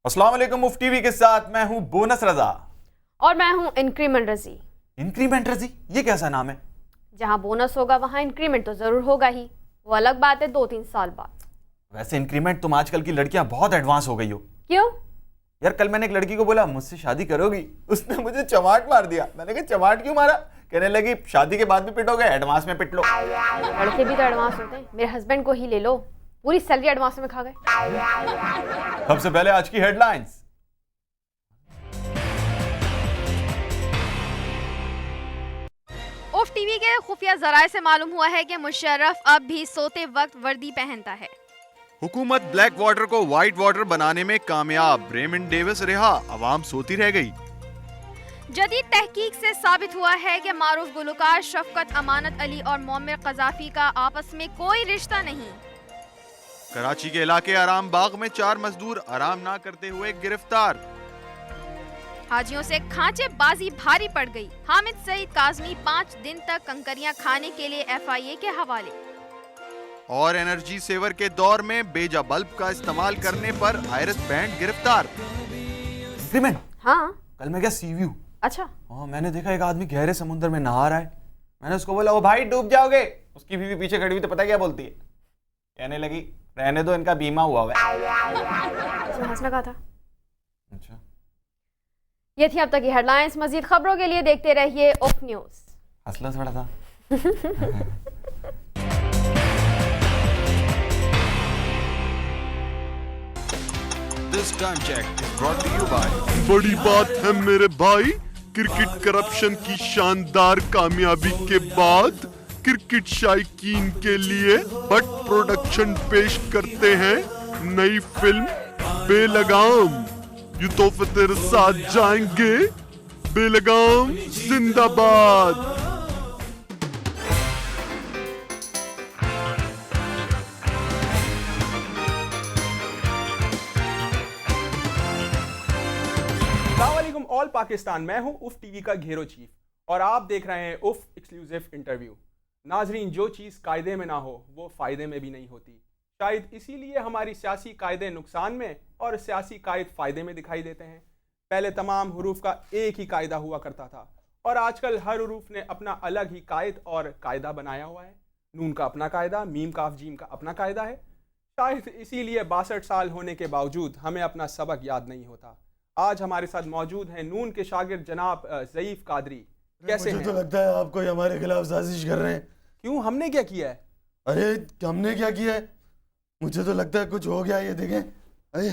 अस्सलाम वालेकुम मुफ्ती टीवी के साथ मैं हूं बोनस रजा और मैं हूं इंक्रीमेंट रजी। इंक्रीमेंट रजी, ये कैसा नाम है? जहां बोनस होगा वहां इंक्रीमेंट तो जरूर होगा ही, वो अलग बात है 2-3 साल बाद। वैसे इंक्रीमेंट तुम आजकल की लड़कियां बहुत एडवांस हो गई हो। क्यों? यार कल मैंने एक लड़की को बोला मुझसे शादी करोगी, उसने मुझे चमाट मार दिया। मैंने कहा चमाट क्यों मारा? कहने लगी शादी के बाद भी पिटोगे, एडवांस में पिट लो। लड़के भी तो एडवांस होते हैं, मेरे हस्बैंड को ही ले लो, पूरी सैलरी एडवांस में खा गए। सबसे पहले आज की हेडलाइंस। उफ टीवी के खुफिया जराये से मालूम हुआ है कि मुशर्रफ अब भी सोते वक्त वर्दी पहनता है। हुकूमत ब्लैक वाटर को व्हाइट वाटर बनाने में कामयाब, रेमंड डेविस रिहा, अवाम सोती रह गई। जदीद तहकीक से साबित हुआ है कि मारूफ गुलकार शफकत अमानत अली और मोमिर कजाफी का आपस में कोई रिश्ता नहीं। कराची के इलाके आराम बाग में 4 मजदूर आराम ना करते हुए गिरफ्तार। हाजियों से खांचे बाजी भारी पड़ गई। हामिद सईद काजमी 5 दिन तक कंकरियां खाने के लिए FIA के हवाले। और एनर्जी सेवर के दौर में बेजा बल्ब का इस्तेमाल करने पर आयरस बैंड गिरफ्तार। हाँ, कल मैं क्या सी व्यू, अच्छा हाँ मैंने देखा एक आदमी गहरे समुद्र में नहा रहा है। मैंने उसको बोला ओ भाई डूब जाओगे। उसकी बीवी पीछे खड़ी हुई तो पता क्या बोलती है? कहने लगी रहने दो, इनका बीमा हुआ है। हंसना कहा था। अच्छा, ये थी अब तक की हेडलाइंस। मजीद खबरों के लिए देखते रहिए उफ न्यूज। हंसला थोड़ा था। This time check is brought to you by बड़ी बात है मेरे भाई, क्रिकेट करप्शन की शानदार कामयाबी के बाद क्रिकेट शायकीन के लिए भट्ट प्रोडक्शन पेश करते हैं नई फिल्म बेलगाम। ये तोहफे तेरे साथ जाएंगे, बेलगाम जिंदाबाद। अस्सलामुअलैकुम ऑल पाकिस्तान, मैं हूं उफ टीवी का घेरो चीफ और आप देख रहे हैं उफ एक्सक्लूसिव इंटरव्यू। नाजरीन, जो चीज़ कायदे में ना हो वो फ़ायदे में भी नहीं होती। शायद इसीलिए हमारी सियासी कायदे नुकसान में और सियासी कायद फ़ायदे में दिखाई देते हैं। पहले तमाम हरूफ का एक ही कायदा हुआ करता था और आजकल हर हरूफ ने अपना अलग ही कायद और कायदा बनाया हुआ है। नून का अपना कायदा, मीम काफ जीम का अपना कायदा है। शायद इसीलिए 62 साल होने के बावजूद हमें अपना सबक याद नहीं होता। आज हमारे साथ मौजूद हैं नून के शागिर्द जनाब ज़ईफ कादरी। कैसे मुझे हैं? तो लगता है आप कोई हमारे खिलाफ साजिश कर रहे हैं। क्यों, हमने क्या किया है? अरे हमने क्या किया है? मुझे तो लगता है कुछ हो गया। ये देखें, अरे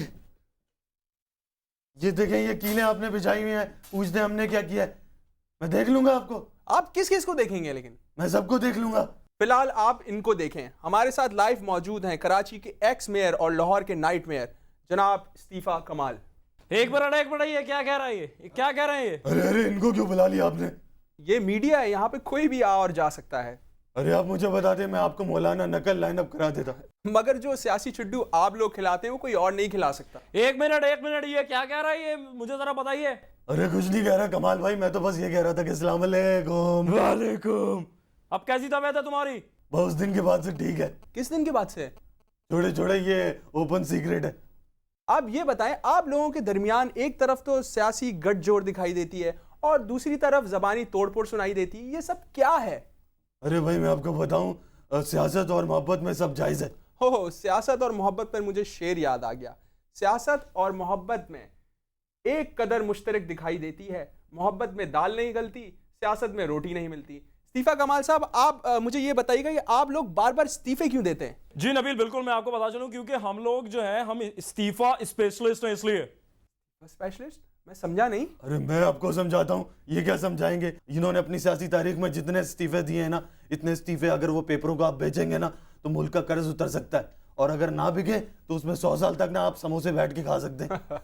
ये देखें, ये कीलें आपने बिछाई हुई हैं। पूछते हैं हमने क्या किया है? मैं देख लूंगा आपको। आप किस किस को देखेंगे? लेकिन मैं सबको देख लूंगा। फिलहाल आप इनको देखें। हमारे साथ लाइव मौजूद हैं कराची के एक्स मेयर और लाहौर के नाइट मेयर जनाब इस्तीफा कमाल। एक मिनट, ये क्या कह रहा है? ये क्या कह रहे हैं ये? अरे इनको क्यों बुला लिया आपने? ये मीडिया है, यहाँ पे कोई भी आ और जा सकता है। अरे आप मुझे बताते, मैं आपको मौलाना नकल लाइनअप करा देता। मगर जो सियासी चिड्डू आप लोग खिलाते हैं वो कोई और नहीं खिला सकता। एक मिनट, ये क्या कह रहा है ये? मुझे जरा बताइए। अरे कुछ नहीं कह रहा कमाल भाई, मैं तो बस ये कह रहा था कि अस्सलाम वालेकुम। वालेकुम। अब कैसी तबीयत है तुम्हारी? बहुत दिन के बाद से ठीक है। किस दिन के बाद से? छोड़े छोड़े, ये ओपन सीक्रेट है। आप ये बताएं, आप लोगों के दरमियान एक तरफ तो सियासी गठजोड़ दिखाई देती है और दूसरी तरफ जबानी तोड़फोड़ सुनाई देती है, ये सब क्या है? अरे भाई मैं आपको बताऊं, सियासत और मोहब्बत में सब जायज़ है। हो सियासत और मोहब्बत पर मुझे शेर याद आ गया। सियासत और मोहब्बत में एक कदर मुश्तरक दिखाई देती है। मोहब्बत में दाल नहीं गलती, सियासत में रोटी नहीं मिलती। इस्तीफा कमाल साहब, आप मुझे ये बताइएगा कि आप लोग बार बार इस्तीफे क्यों देते हैं? जी नबील, बिल्कुल मैं आपको बता चलूं, क्योंकि हम लोग जो है हम इस्तीफा स्पेशलिस्ट हैं, इसलिए। स्पेशलिस्ट? मैं समझा नहीं। अरे मैं आपको समझाता हूँ। ये क्या समझाएंगे? इन्होंने अपनी सियासी तारीख में जितने इस्तीफे दिए हैं ना, इतने इस्तीफे अगर वो पेपरों को आप बेचेंगे ना तो मुल्क का कर्ज उतर सकता है, और अगर ना बिके तो उसमें 100 साल तक ना आप समोसे बैठ के खा सकते हैं।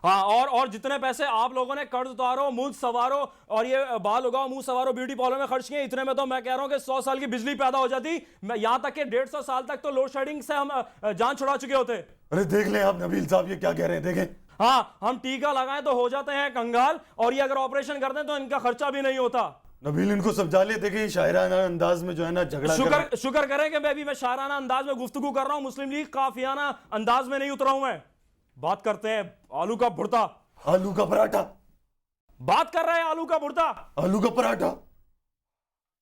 हाँ, और जितने पैसे आप लोगों ने कर्ज उतारो, मुल्क सवारो और ये बाल उगाओ मुंह सवारो ब्यूटी पार्लर में खर्च किए, इतने में तो मैं कह रहा हूँ कि 100 साल की बिजली पैदा हो जाती। मैं यहाँ तक कि 150 साल तक तो लोड शेडिंग से हम जान छुड़ा चुके होते। अरे देख लें आप नबील साहब, ये क्या कह रहे हैं, देखें। हाँ, हम टीका लगाएं तो हो जाते हैं कंगाल, और ये अगर ऑपरेशन करते हैं तो इनका खर्चा भी नहीं होता। नबील इनको समझा लिए, देखें शायराना अंदाज में जो है ना झगड़ा कर रहे हैं। शुक्र करें कि मैं शायराना अंदाज में गुफ्तगू कर रहा हूं, मुस्लिम लीग काफियाना अंदाज में नहीं उतरा हूं मैं। बात करते हैं आलू का भुर्ता। आलू का पराठा। बात कर रहे हैं आलू का भुर्ता। आलू का पराठा।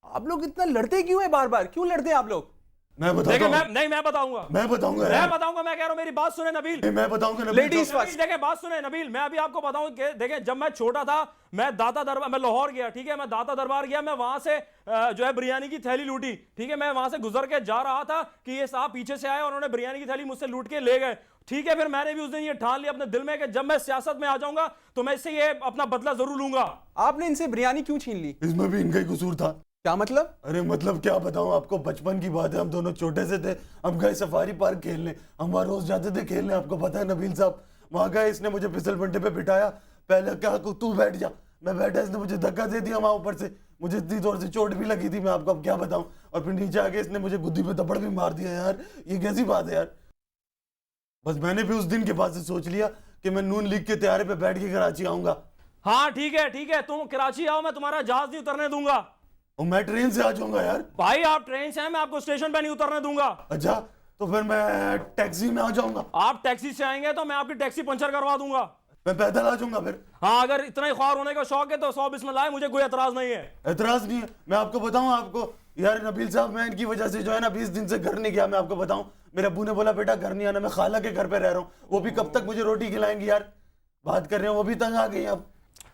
आप लोग इतना लड़ते क्यों हैं? बार बार क्यों लड़ते हैं आप लोग? मैं देखिए बताऊंगा। मैं बताऊंगा। मैं बताऊंगा मैं यार। बताऊंगा, मैं कह रहा हूं मेरी बात सुने नबील। मैं बताऊंगा नबील। Ladies first। देखें बात सुने नबील, मैं अभी आपको बताऊं कि देखें जब मैं छोटा था मैं दाता दरबार, मैं लाहौर गया, ठीक है, मैं दाता दरबार गया, मैं वहां से जो है बिरयानी की थैली लूटी, ठीक है, मैं वहां से गुजर के जा रहा था कि ये साहब पीछे से आए और उन्होंने बिरयानी की थैली मुझसे लूट के ले गए, ठीक है। फिर मैंने भी उस दिन ये ठान लिया अपने दिल में कि जब मैं सियासत में आ जाऊंगा तो मैं इससे ये अपना बदला जरूर लूंगा। आपने इनसे बिरयानी क्यों छीन ली? इसमें भी इनका ही कसूर था। क्या मतलब? अरे मतलब क्या बताऊं आपको, बचपन की बात है, हम दोनों छोटे से थे, हम गए सफारी पार्क खेलने, हम वहाँ रोज जाते थे खेलने, आपको पता है नबील साहब। वहाँ गए, इसने मुझे फिसल बंटे पे बिठाया, पहले क्या तू बैठ जा, मैं बैठा, इसने मुझे धक्का दे दिया वहाँ ऊपर से, मुझे इतनी जोर से चोट भी लगी थी, मैं आपको अब क्या बताऊं। और फिर नीचे आके इसने मुझे गुद्दी पे थप्पड़ भी मार दिया। यार ये कैसी बात है यार। बस मैंने भी उस दिन के बाद से सोच लिया कि मैं नून लीग के त्यारे पे बैठ के कराची आऊंगा। हाँ ठीक है, तुम कराची आओ, मैं तुम्हारा जहाज नहीं उतरने दूंगा। और मैं ट्रेन से आ जाऊंगा यार। भाई आप ट्रेन से हैं, मैं आपको स्टेशन पे नहीं उतरने दूंगा। अच्छा तो फिर मैं टैक्सी में आ जाऊंगा। आप टैक्सी से आएंगे तो मैं आपकी टैक्सी पंचर करवा दूंगा। मैं पैदल आ जाऊंगा फिर। हाँ अगर इतना ही ख्वार होने का शौक है तो 100 बिस्मिल्लाह है, मुझे कोई एतराज नहीं है। एतराज नहीं है। मैं आपको बताऊं, आपको यार नबील साहब, मैं इनकी वजह से जो है ना 20 दिन से घर नहीं गया। मैं आपको बताऊं, मेरे अब्बू ने बोला बेटा घर नहीं आना, मैं खाला के घर पे रह रहा हूँ, वो भी कब तक मुझे रोटी खिलाएंगी यार। बात कर रहे हैं, वो भी तंग आ गई। अब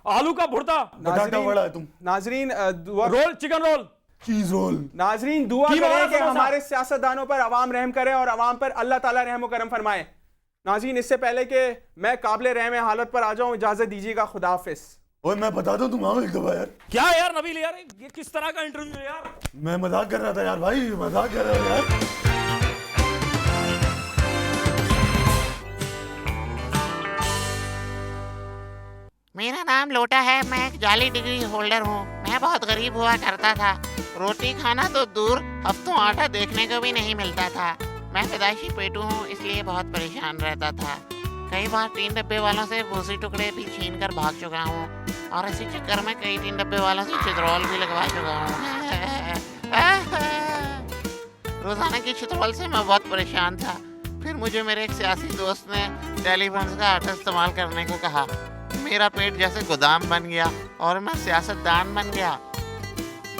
आलू का भुर्ता, बटाटा वड़ा है तुम। नाजरीन दुआ रोल, चिकन रोल, चीज रोल। नाजरीन दुआ की करें बात कि है, हमारे सियासतदानों पर अवाम रहम करे और अवाम पर अल्लाह ताला रहम व करम फरमाए। नाजरीन इससे पहले कि मैं काबिल रहम हालत पर आ जाऊं, इजाजत दीजिएगा, खुदा हाफिज। ओए मैं बता दूं, तुम आओ एक दफा यार। क्या यार नबील यार, ये किस तरह का इंटरव्यू है यार। मैं मजाक कर रहा था यार भाई, मजाक कर रहा था यार। मेरा नाम लोटा है, मैं एक जाली डिग्री होल्डर हूँ। मैं बहुत गरीब हुआ करता था, रोटी खाना तो दूर, हफ्तों आटा देखने को भी नहीं मिलता था। मैं पैदाइशी पेटू हूँ, इसलिए बहुत परेशान रहता था। कई बार 3 डब्बे वालों से भूसी टुकड़े भी छीन कर भाग चुका हूँ और इसी चक्कर में कई 3 डब्बे वालों से चित्रौल भी लगवा चुका हूँ। रोजाना की चित्रौल से मैं बहुत परेशान था। फिर मुझे मेरे एक सियासी दोस्त ने टेलीफोन का आटा इस्तेमाल करने को कहा। मेरा पेट जैसे गोदाम बन गया और मैं सियासतदान बन गया।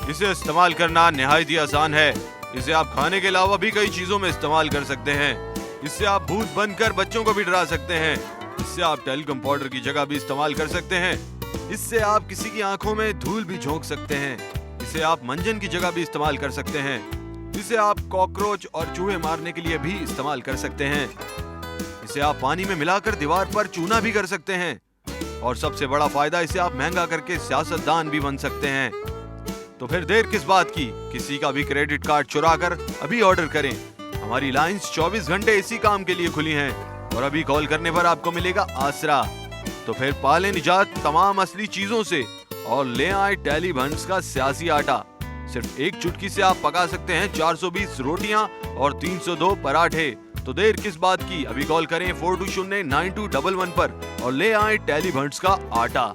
इसे इस्तेमाल करना निहायत ही आसान है। इसे आप खाने के अलावा भी कई चीजों में इस्तेमाल कर सकते हैं। इससे आप भूत बनकर बच्चों को भी डरा सकते हैं। इससे आप टेलीकॉम पाउडर की जगह भी इस्तेमाल कर सकते हैं। इससे आप किसी की आंखों में धूल भी झोंक सकते हैं। इसे आप मंजन की जगह भी इस्तेमाल कर सकते हैं। इसे आप कॉकरोच और चूहे मारने के लिए भी इस्तेमाल कर सकते हैं। इसे आप पानी में मिलाकर दीवार पर चूना भी कर सकते हैं। और सबसे बड़ा फायदा, इसे आप महंगा करके सियासतदान भी बन सकते हैं। तो फिर देर किस बात की, किसी का भी क्रेडिट कार्ड चुरा कर अभी ऑर्डर करें। हमारी लाइंस 24 घंटे इसी काम के लिए खुली हैं और अभी कॉल करने पर आपको मिलेगा आसरा। तो फिर पालें निजात तमाम असली चीजों से और ले आए टेली भंट्स का सियासी आटा। सिर्फ एक चुटकी से आप पका सकते हैं 420 रोटियां और 302 पराठे। तो देर किस बात की, अभी कॉल करें 42092111 पर और ले आए टेली भंट्स का आटा।